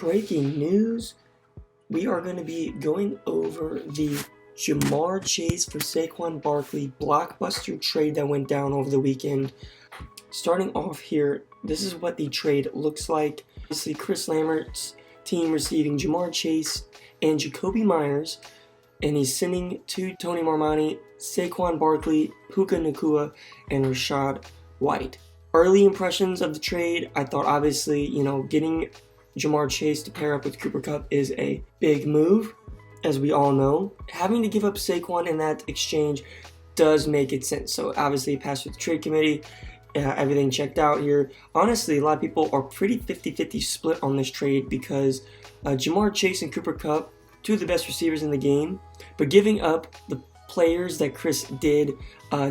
breaking news. We are going to be going over the Jamar Chase for Saquon Barkley blockbuster trade that went down over the weekend. Starting off here, this is what the trade looks like. Obviously, Chris Lammert's team receiving Jamar Chase and Jacoby Myers, and he's sending to Tony Marmani, Saquon Barkley, Puka Nacua, and Rachaad White. Early impressions of the trade, I thought obviously, getting Jamar Chase to pair up with Cooper Kupp is a big move, as we all know. Having to give up Saquon in that exchange does make it sense. So obviously passed with the trade committee, everything checked out here. Honestly, a lot of people are pretty 50-50 split on this trade because Jamar Chase and Cooper Kupp, two of the best receivers in the game, but giving up the players that Chris did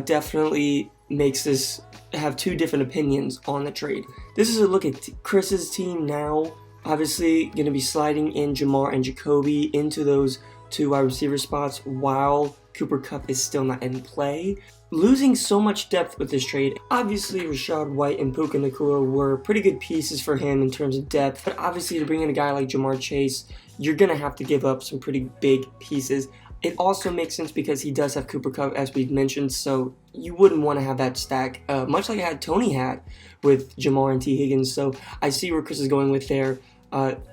definitely makes this have two different opinions on the trade. This is a look at Chris's team now. Obviously, going to be sliding in Jamar and Jacoby into those two wide receiver spots while Cooper Kupp is still not in play. Losing so much depth with this trade. Obviously, Rachaad White and Puka Nacua were pretty good pieces for him in terms of depth, but obviously to bring in a guy like Jamar Chase, you're going to have to give up some pretty big pieces. It also makes sense because he does have Cooper Kupp, as we've mentioned, so you wouldn't want to have that stack, much like Tony had with Jamar and T. Higgins. So I see where Chris is going with there.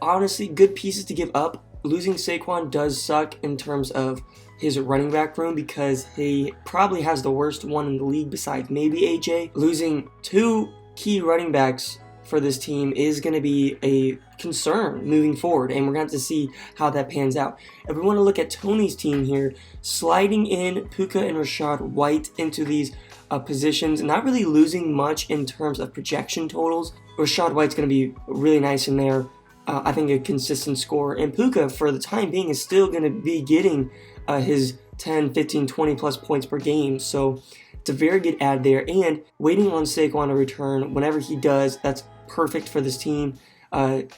Honestly, good pieces to give up. Losing Saquon does suck in terms of his running back room because he probably has the worst one in the league besides maybe AJ. Losing two key running backs for this team is going to be a concern moving forward, and we're going to have to see how that pans out. If we want to look at Tony's team here, sliding in Puka and Rachaad White into these positions, not really losing much in terms of projection totals. Rachaad White's going to be really nice in there. I think a consistent score. And Puka, for the time being, is still going to be getting his 10, 15, 20 plus points per game. So it's a very good add there. And waiting on Saquon to return, whenever he does, that's perfect for this team.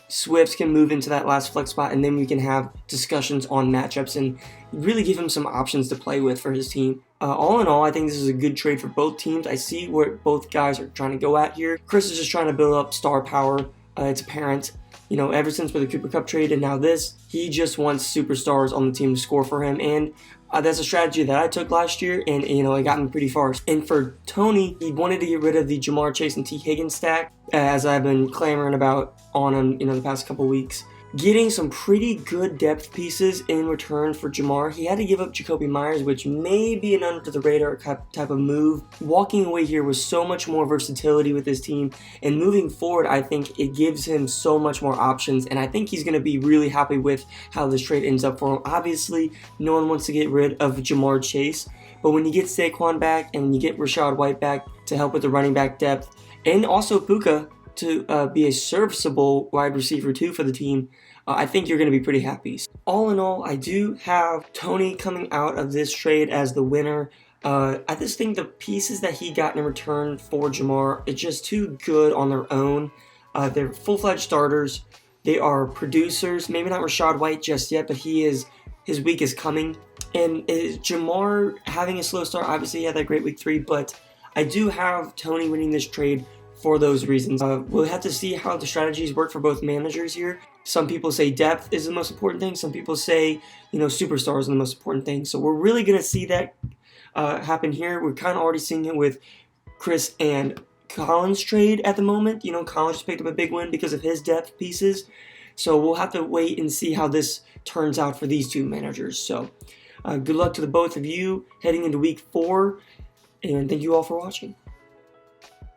Swifts can move into that last flex spot, and then we can have discussions on matchups and really give him some options to play with for his team. All in all, I think this is a good trade for both teams. I see where both guys are trying to go at here. Chris is just trying to build up star power. It's apparent. Ever since with the Cooper Kupp trade and now this, he just wants superstars on the team to score for him, and that's a strategy that I took last year, and it got me pretty far. And for Tony, he wanted to get rid of the Jamar Chase and T. Higgins stack, as I've been clamoring about on him, the past couple weeks. Getting some pretty good depth pieces in return for Jamar. He had to give up Jacoby Myers, which may be an under-the-radar type of move. Walking away here with so much more versatility with his team, and moving forward, I think it gives him so much more options, and I think he's going to be really happy with how this trade ends up for him. Obviously, no one wants to get rid of Jamar Chase, but when you get Saquon back and when you get Rachaad White back to help with the running back depth, and also Puka to be a serviceable wide receiver too for the team, I think you're going to be pretty happy. All in all, I do have Tony coming out of this trade as the winner. I just think the pieces that he got in return for Jamar are just too good on their own. They're full-fledged starters. They are producers. Maybe not Rachaad White just yet, but his week is coming. And Jamar having a slow start, obviously he had that great week 3, but I do have Tony winning this trade for those reasons. We'll have to see how the strategies work for both managers here. Some people say depth is the most important thing. Some people say, superstars are the most important thing. So we're really going to see that happen here. We're kind of already seeing it with Chris and Collins' trade at the moment. Collins just picked up a big win because of his depth pieces. So we'll have to wait and see how this turns out for these two managers. So good luck to the both of you heading into week 4. And thank you all for watching.